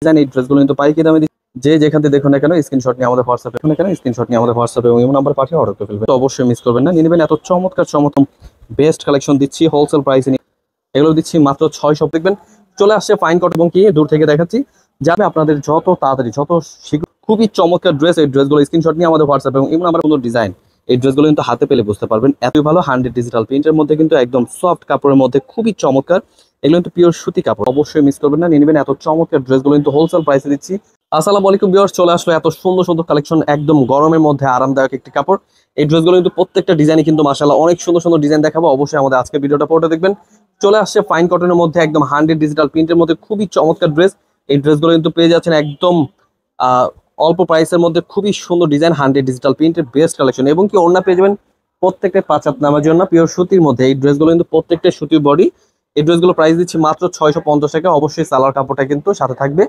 Design এই ড্রেসগুলো কিন্তু পাইকারি দামে যে যেখান থেকে দেখুন না কেন স্ক্রিনশট নিয়ে আমাদের হোয়াটসঅ্যাপে দেখুন না কেন স্ক্রিনশট নিয়ে আমাদের হোয়াটসঅ্যাপে এবং ইমো নাম্বার পাঠিয়ে অর্ডার করে ফেলবেন। তো অবশ্যই মিস করবেন না, নিয়ে নেবেন এত চমৎকার চমৎকার বেস্ট কালেকশন দিচ্ছি হোলসেল প্রাইসে। এগুলো দিচ্ছি মাত্র 600। দেখবেন চলে আসছে ফাইন কট এবং কি দূর থেকে দেখাচ্ছি যাবে আপনাদের যত তাড়াতাড়ি যত শীঘ্র। খুবই চমৎকার ড্রেস, এই ড্রেসগুলো স্ক্রিনশট নিয়ে আমাদের হোয়াটসঅ্যাপ এবং ইমো নাম্বার সুন্দর ডিজাইন এই ড্রেসগুলো কিন্তু হাতে পেলে বুঝতে পারবেন এতই ভালো। 100 ডিজিটাল প্রিন্টের মধ্যে কিন্তু একদম সফট কাপড়ের মধ্যে খুবই চমৎকার। এগুলো কিন্তু পিওর সুতি কাপড়, অবশ্যই মিস করবেন না, নিয়ে নেবেন এত চমৎকার ড্রেসগুলো কিন্তু হোলসেল প্রাইসে দিচ্ছি। আসসালামু আলাইকুম ভিউয়ার্স, চলে আসলো এত সুন্দর সুন্দর কালেকশন, একদম গরমের মধ্যে আরামদায়ক একটি কাপড়। এই ড্রেসগুলো কিন্তু প্রত্যেকটা ডিজাইনই কিন্তু মাশাআল্লাহ অনেক সুন্দর সুন্দর ডিজাইন দেখাবো, অবশ্যই আমাদের আজকে ভিডিওটা পুরোটা দেখবেন। চলে আসছে ফাইন কটনের মধ্যে একদম 100 ডিজিটাল প্রিন্টের মধ্যে খুবই চমৎকার ড্রেস। এই ড্রেসগুলো কিন্তু পেয়ে যাচ্ছেন একদম অল্প প্রাইসের মধ্যে, খুবই সুন্দর ডিজাইন, 100 ডিজিটাল প্রিন্টের বেস্ট কালেকশন এবং কি ওড়না পেয়ে যাবেন প্রত্যেকটা 5 হাত নামার জন্য পিওর সুতির মধ্যে। এই ড্রেসগুলো কিন্তু প্রত্যেকটা সুতির বডি। এই ড্রেসগুলো প্রাইস দিচ্ছি মাত্র 650 টাকা। অবশ্যই সালোয়ার কাপড়টা কিন্তু সাথে থাকবে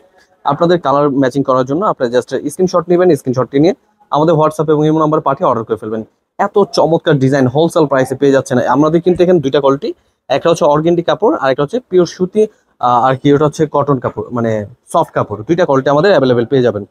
আপনাদের কালার ম্যাচিং করার জন্য। আপনারা জাস্ট স্ক্রিনশট নেবেন, স্ক্রিনশটটি নিয়ে আমাদের হোয়াটসঅ্যাপ এবং ইমো নাম্বার পাঠিয়ে অর্ডার করে ফেলবেন। এত চমৎকার ডিজাইন হোলসেল প্রাইসে পেয়ে যাচ্ছেন। আমাদের কিন্তু এখানে দুইটা কোয়ালিটি, একটা হচ্ছে অর্গেন্ডি কাপড় আর একটা হচ্ছে পিওর সুতি, আর কি ওটা হচ্ছে কটন কাপড় মানে সফট কাপড়। দুইটা কোয়ালিটি আমাদের অ্যাভেলেবেল পেয়ে যাবেন।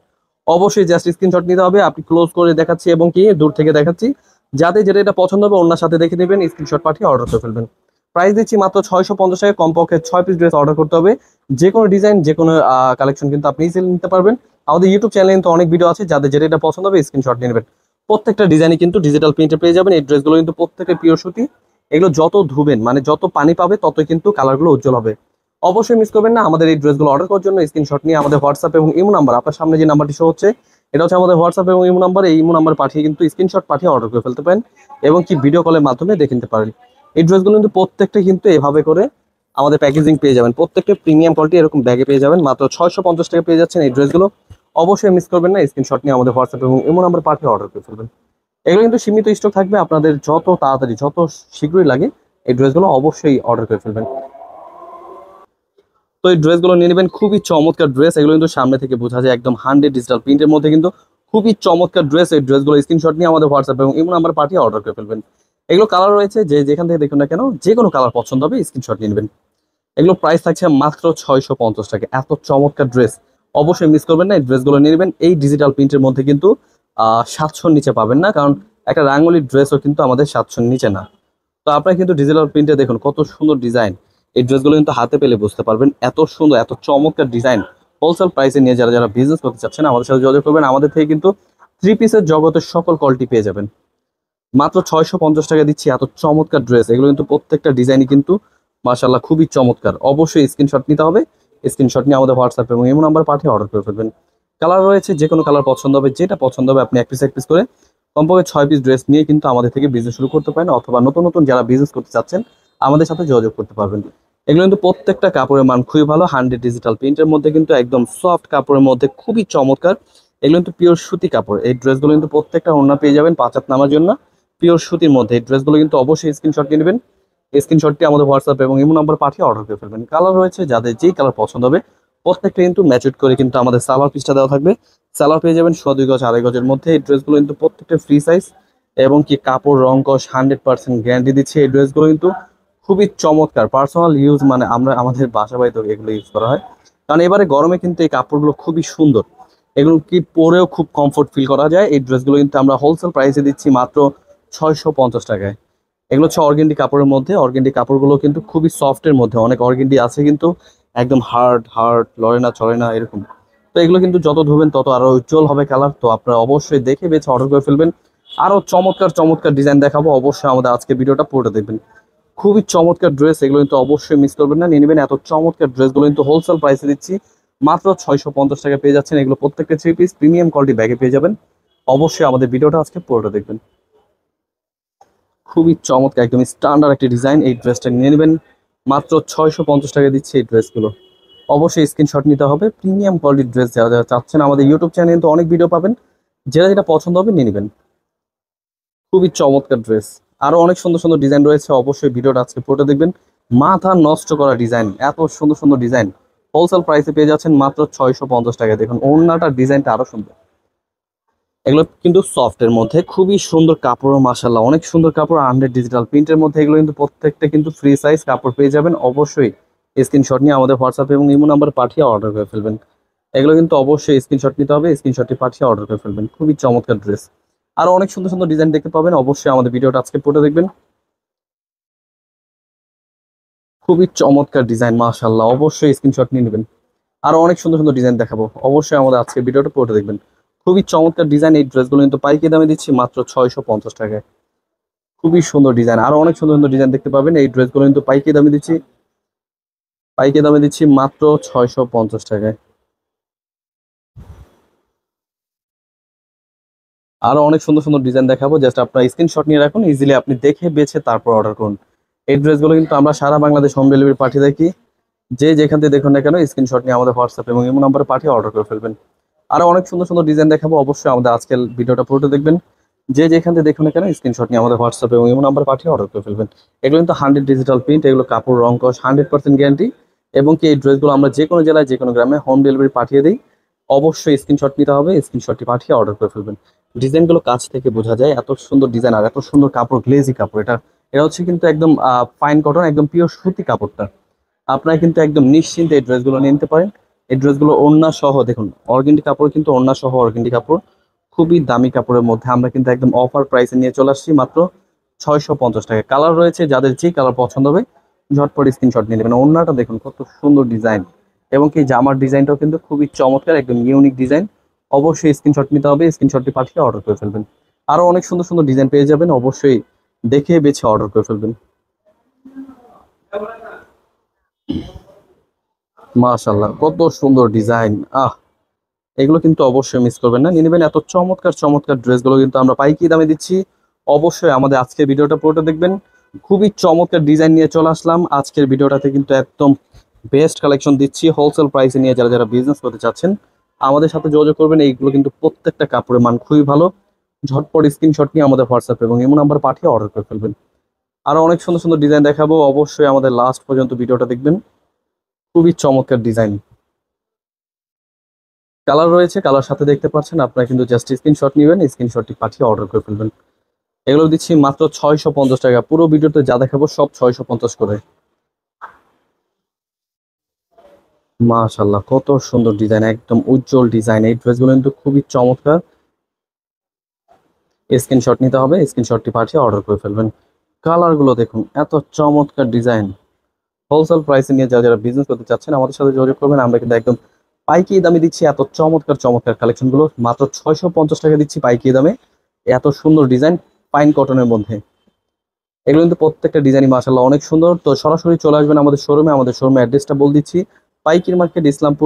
অবশ্যই জাস্ট স্ক্রিনশট নিতে হবে, আপনি ক্লোজ করে দেখাচ্ছি এবং কি দূর থেকে দেখাচ্ছি, যাতে যেটা এটা পছন্দ হবে ওনার সাথে দেখে নেবেন, স্ক্রিনশট পাঠিয়ে অর্ডার করে ফেলবেন। প্রাইস দিচ্ছি মাত্র 650 টাকা। কমপক্ষে 6 পিস ড্রেস অর্ডার করতে হবে। যে কোনো ডিজাইন যে কোনো কালেকশন কিন্তু আপনি ইজিলি নিতে পারবেন। আমাদের ইউটিউব চ্যানেলে কিন্তু অনেক ভিডিও আছে, যাদের যেটা এটা পছন্দ হবে স্ক্রিনশট নিয়ে নেবেন। প্রত্যেকটা ডিজাইনই কিন্তু ডিজিটাল প্রিন্টে পেয়ে যাবেন। এই ড্রেসগুলো কিন্তু প্রত্যেকটা পিওর সুতি। এগুলো যত ধুবেন মানে যত পানি পাবে ততই কিন্তু কালারগুলো উজ্জ্বল হবে। অবশ্যই মিস করবেন না আমাদের এই ড্রেসগুলো অর্ডার করার জন্য স্ক্রিনশট নিয়ে আমাদের হোয়াটসঅ্যাপ এবং ইমো নাম্বার, আপনার সামনে যে নাম্বারটি শো হচ্ছে এটা হচ্ছে আমাদের হোয়াটসঅ্যাপ এবং ইমো নাম্বার। এই ইমো নাম্বার পাঠিয়ে কিন্তু স্ক্রিনশট পাঠিয়ে অর্ডার করে ফেলতে পারেন এবং কি ভিডিও কলের মাধ্যমে দেখে নিতে পারেন। এই ড্রেসগুলো কিন্তু প্রত্যেকটা কিন্তু এভাবে করে আমাদের প্যাকেজিং পেয়ে যাবেন, প্রত্যেকটা প্রিমিয়াম কোয়ালিটি এরকম ব্যাগে পেয়ে যাবেন। মাত্র 650 টাকা পেয়ে যাচ্ছেন এই ড্রেসগুলো। অবশ্যই মিস করবেন না, স্ক্রিনশট নিয়ে আমাদের হোয়াটসঅ্যাপ এবং ইমো নাম্বার পাঠিয়ে অর্ডার করে ফেলবেন। এগুলো কিন্তু সীমিত স্টক থাকবে, আপনাদের যত তাড়াতাড়ি যত শীঘ্রই লাগে এই ড্রেসগুলো অবশ্যই অর্ডার করে ফেলবেন। তো এই ড্রেসগুলো নিয়ে নেবেন, খুবই চমৎকার ড্রেস। এগুলো কিন্তু সামনে থেকে বোঝা যায় একদম 100 ডিজিটাল প্রিন্টের মধ্যে কিন্তু খুবই চমৎকার ড্রেস। এই ড্রেসগুলো স্ক্রিনশট নিয়ে আমাদের হোয়াটসঅ্যাপ এবং ইমো নাম্বার পাঠিয়ে অর্ডার করে ফেলবেন। এগুলো কালার রয়েছে, যে যেখান থেকে দেখুন না কেন যে কোনো কালার পছন্দ হবে স্ক্রিনশট নিয়ে নেবেন। এগুলো প্রাইস থাকছে মাত্র 650 টাকা। এত চমৎকার ড্রেস, অবশ্যই মিস করবেন না, এই ড্রেসগুলো নিয়ে নেবেন। এই ডিজিটাল প্রিন্টের মধ্যে কিন্তু 700 নিচে পাবেন না, কারণ একটা রাঙ্গুলির ড্রেসও কিন্তু আমাদের 700 নিচে না। তো আপনারা কিন্তু ডিজিটাল প্রিন্টে দেখুন কত সুন্দর ডিজাইন। এই ড্রেসগুলো কিন্তু হাতে পেলে বুঝতে পারবেন এত সুন্দর এত চমৎকার ডিজাইন। হোলসেল প্রাইসে নিয়ে যারা যারা বিজনেস করতে চাচ্ছেন আমাদের সাথে যোগাযোগ করবেন। আমাদের থেকে কিন্তু 3 পিসের জগতের সকল কোয়ালিটি পেয়ে যাবেন। মাত্র 650 টাকা দিচ্ছি এত চমৎকার ড্রেস। এগুলো কিন্তু প্রত্যেকটা ডিজাইনই কিন্তু মাশাআল্লাহ খুবই চমৎকার। অবশ্যই স্ক্রিনশট নিতে হবে, স্ক্রিনশট নিয়ে আমাদের হোয়াটসঅ্যাপ এবং ইমো নাম্বার পাঠিয়ে অর্ডার করে ফেলবেন। কালার রয়েছে, যে কোনো কালার পছন্দ হবে, যেটা পছন্দ হবে আপনি এক পিস করে কমপক্ষে 6 পিস ড্রেস নিয়ে কিন্তু আমাদের থেকে বিজনেস শুরু করতে পারেন, অথবা নতুন নতুন যারা বিজনেস করতে চাচ্ছেন আমাদের সাথে যোগাযোগ করতে পারবেন। এগুলো কিন্তু প্রত্যেকটা কাপড়ের মান খুবই ভালো, 100 ডিজিটাল প্রিন্টের মধ্যে কিন্তু একদম সফট কাপড়ের মধ্যে খুবই চমৎকার। এগুলো কিন্তু পিওর সুতি কাপড়। এই ড্রেসগুলো কিন্তু প্রত্যেকটা ওড়না পেয়ে যাবেন 5 হাত নামার জন্য পিওর সুতির মধ্যে। এই ড্রেসগুলো কিন্তু অবশ্যই স্ক্রিনশট নিয়ে নেবেন, স্ক্রিনশটটি আমাদের হোয়াটসঅ্যাপ এবং ইমো নাম্বার পাঠিয়ে অর্ডার করে ফেলবেন। কালার রয়েছে, যাদের যেই কালার পছন্দ হবে প্রত্যেকটা কিন্তু ম্যাচুড করে কিন্তু আমাদের সালোয়ার পিসটা দেওয়া থাকবে। সালোয়ার পেয়ে যাবেন 2 গজ 2.5 গজের মধ্যে। এই ড্রেসগুলো কিন্তু প্রত্যেকটা ফ্রি সাইজ এবং কি কাপড় রং কস 100% গ্যারান্টি দিচ্ছে। এই ড্রেসগুলো কিন্তু খুবই চমৎকার, পার্সোনাল ইউজ মানে আমরা আমাদের বাসা বাড়িতে এগুলো ইউজ করা হয়, কারণ এবারে গরমে কিন্তু এই কাপড়গুলো খুবই সুন্দর। এগুলো কি পরেও খুব কমফোর্ট ফিল করা যায়। এই ড্রেসগুলো কিন্তু আমরা হোলসেল প্রাইসে দিচ্ছি মাত্র 650 টাকায়। এগুলো হচ্ছে অর্গেন্ডি কাপড়ের মধ্যে। অর্গেন্ডি কাপড়গুলো কিন্তু খুবই সফটের মধ্যে, অনেক অর্গেন্ডি আছে কিন্তু একদম হার্ড হার্ড, লড়ে না চলে না এরকম। তো এগুলো কিন্তু যত ধুবেন তত আরো উজ্জ্বল হবে কালার। তো আপনারা অবশ্যই দেখে বেছে অর্ডার করে ফেলবেন। আরো চমৎকার চমৎকার ডিজাইন দেখাবো, অবশ্যই আমাদের আজকে ভিডিওটা পুরোটা দেখবেন। খুবই চমৎকার ড্রেস, এগুলো কিন্তু অবশ্যই মিস করবেন না, নিয়ে নেবেন। এত চমৎকার ড্রেসগুলো কিন্তু হোলসেল প্রাইসে দিচ্ছি মাত্র 650 টাকা পেয়ে যাচ্ছেন। এগুলো প্রত্যেকটা 3 পিস প্রিমিয়াম কোয়ালিটি ব্যাগে পেয়ে যাবেন। অবশ্যই আমাদের ভিডিওটা আজকে পুরোটা দেখবেন। খুবই চমৎকার একদম স্ট্যান্ডার্ড একটি ডিজাইন। এই ড্রেসটা নিয়ে নেবেন, মাত্র 650 টাকা দিচ্ছে এই ড্রেসগুলো। অবশ্যই স্ক্রিনশট নিতে হবে। প্রিমিয়াম কোয়ালিটির ড্রেস যারা যারা চাচ্ছেন আমাদের ইউটিউব চ্যানেলে কিন্তু অনেক ভিডিও পাবেন, যেটা যেটা পছন্দ হবে নিয়ে নেবেন। খুবই চমৎকার ড্রেস, আরো অনেক সুন্দর সুন্দর ডিজাইন রয়েছে। অবশ্যই ভিডিওটা আজকে পুরোটা দেখবেন। মাথা নষ্ট করা ডিজাইন, এত সুন্দর সুন্দর ডিজাইন হোলসেল প্রাইসে পেয়ে যাচ্ছেন মাত্র 650 টাকায়। দেখুন ওড়নাটার ডিজাইনটা আরো সুন্দর। এগুলো কিন্তু সফটের মধ্যে খুবই সুন্দর কাপড়, মাশাআল্লাহ অনেক সুন্দর কাপড়, 100 ডিজিটাল প্রিন্টের মধ্যে। এগুলো কিন্তু প্রত্যেকটা কিন্তু ফ্রি সাইজ কাপড় পেয়ে যাবেন। অবশ্যই স্ক্রিনশট নিয়ে আমাদের হোয়াটসঅ্যাপ এবং ইমো নাম্বার পাঠিয়ে অর্ডার করে ফেলবেন। এগুলো কিন্তু অবশ্যই স্ক্রিনশট নিতে হবে, স্ক্রিনশটটি পাঠিয়ে অর্ডার করে ফেলবেন। খুবই চমৎকার ড্রেস। আরো অনেক সুন্দর সুন্দর ডিজাইন দেখতে পাবেন, অবশ্যই আমাদের ভিডিওটা আজকে পড়ে দেখবেন। খুবই চমৎকার ডিজাইন, মাশাআল্লাহ, অবশ্যই স্ক্রিনশট নিয়ে নেবেন। আরো অনেক সুন্দর সুন্দর ডিজাইন দেখাবো, অবশ্যই আমাদের আজকে ভিডিওটা পড়ে দেখবেন। খুবই চমৎকার ডিজাইন, এই ড্রেসগুলো কিন্তু পাইকারি দামে দিচ্ছি মাত্র 650 টাকায়। খুবই সুন্দর ডিজাইন, আরো অনেক সুন্দর সুন্দর ডিজাইন দেখতে পাবেন। এই ড্রেসগুলো কিন্তু পাইকারি দামে দিচ্ছি মাত্র 650 টাকায়। আরো অনেক সুন্দর সুন্দর ডিজাইন দেখাবো, জাস্ট আপনার স্ক্রিনশট নিয়ে রাখুন, ইজিলি আপনি দেখে বেছে তারপর অর্ডার করুন। এই ড্রেসগুলো কিন্তু আমরা সারা বাংলাদেশ হোম ডেলিভারি পাঠিয়ে থাকি। যে যেখান থেকে দেখুন না কেন স্ক্রিনশট নিয়ে আমাদের হোয়াটসঅ্যাপ এবং ইমো নাম্বারে পাঠিয়ে অর্ডার করে ফেলবেন। আরো অনেক সুন্দর সুন্দর ডিজাইন দেখাবো, অবশ্যই আমাদের আজকের ভিডিওটা পুরোটা দেখবেন। যে যেখান থেকে দেখুন না কেন স্ক্রিনশট নিয়ে আমাদের হোয়াটসঅ্যাপ এবং ইমো নাম্বার পাঠিয়ে অর্ডার করে ফেলবেন। এগুলো কিন্তু 100 ডিজিটাল প্রিন্ট, এগুলো কাপড় রং কস 100% গ্যারান্টি। এবং কি এই ড্রেসগুলো আমরা যে কোনো জেলায় যে কোনো গ্রামে হোম ডেলিভারি পাঠিয়ে দিই। অবশ্যই স্ক্রিনশট নিতে হবে, স্ক্রিনশটটি পাঠিয়ে অর্ডার করে ফেলবেন। ডিজাইনগুলো কাছ থেকে বোঝা যায়, এত সুন্দর ডিজাইন আর এত সুন্দর কাপড়, গ্লেজি কাপড়। এটা হচ্ছে কিন্তু একদম ফাইন কটন, একদম পিওর সুতি কাপড়টা। আপনারা কিন্তু একদম নিশ্চিন্তে এই ড্রেসগুলো নিয়ে নিতে পারেন। এই ড্রেসগুলো ওড়না সহ দেখুন, অর্গেন্ডি কাপড়, কিন্তু ওড়না সহ অর্গেন্ডি কাপড়। খুবই দামি কাপড়ের মধ্যে আমরা কিন্তু একদম অফার প্রাইসে নিয়ে চলে আসছি মাত্র 650 টাকায়। কালার রয়েছে, যাদের যে কালার পছন্দ হবে ঝটপট স্ক্রিনশট নিয়ে নেবেন। ওড়নাটা দেখুন কত সুন্দর ডিজাইন, এবং কি জামার ডিজাইনটাও কিন্তু খুবই চমৎকার, একদম ইউনিক ডিজাইন। অবশ্যই স্ক্রিনশট নিতে হবে, স্ক্রিনশটটি পাঠিয়ে অর্ডার করে ফেলবেন। আরো অনেক সুন্দর সুন্দর ডিজাইন পেয়ে যাবেন, অবশ্যই দেখে বেছে অর্ডার করে ফেলবেন। মাশাআল্লাহ, কত সুন্দর ডিজাইন। এগুলো কিন্তু অবশ্যই মিস করবেন না, নিয়ে নেবেন। এত চমৎকার চমৎকার ড্রেসগুলো কিন্তু আমরা পাইকারি দামে দিচ্ছি। অবশ্যই আমাদের আজকের ভিডিওটা পুরোটা দেখবেন। খুবই চমৎকার ডিজাইন নিয়ে চলে আসলাম আজকের ভিডিওটাতে, কিন্তু একদম বেস্ট কালেকশন দিচ্ছি হোলসেল প্রাইসে। নিয়ে যারা যারা বিজনেস করতে চাচ্ছেন আমাদের সাথে যোগাযোগ করবেন। এইগুলো কিন্তু প্রত্যেকটা কাপড়ের মান খুবই ভালো। ঝটপট স্ক্রিনশট নিয়ে আমাদের হোয়াটসঅ্যাপ এবং ইমো নাম্বার পাঠিয়ে অর্ডার করে ফেলবেন। আরো অনেক সুন্দর সুন্দর ডিজাইন দেখাবো, অবশ্যই আমাদের লাস্ট পর্যন্ত ভিডিওটা দেখবেন। খুবই চমৎকার ডিজাইন, কালার রয়েছে, কালার সাথে দেখতে পাচ্ছেন। আপনারা কিন্তু জাস্ট স্ক্রিনশট নেবেন, স্ক্রিনশটটি পাঠিয়ে অর্ডার করে ফেলবেন। এগুলো দিচ্ছি মাত্র 650 টাকা। পুরো ভিডিওতে যা দেখাবো সব 650 করে। মাশাআল্লাহ, কত সুন্দর ডিজাইন, একদম উজ্জ্বল ডিজাইন। এই ড্রেসগুলো কিন্তু খুবই চমৎকার। স্ক্রিনশট নিতে হবে, স্ক্রিনশটটি পাঠিয়ে অর্ডার করে ফেলবেন। কালার গুলো দেখুন, এত চমৎকার ডিজাইন। হোলসেল প্রাইসে নিয়ে যারা যারা বিজনেস করতে চাচ্ছেন আমাদের সাথে যোগাযোগ করবেন। আমরা কিন্তু একদম পাইকারি দামে দিচ্ছি এত চমৎকার চমৎকার কালেকশন গুলো মাত্র 650 টাকা দিচ্ছি পাইকারি দামে। এত সুন্দর ডিজাইন ফাইন কটনের মধ্যে। এগুলো কিন্তু প্রত্যেকটা ডিজাইনই মাশাআল্লাহ অনেক সুন্দর। তো সরাসরি চলে আসবেন আমাদের শোরুমে। আমাদের শোরুমের অ্যাড্রেসটা বলে দিচ্ছি, পাইকারি মার্কেট, ইসলামপুর।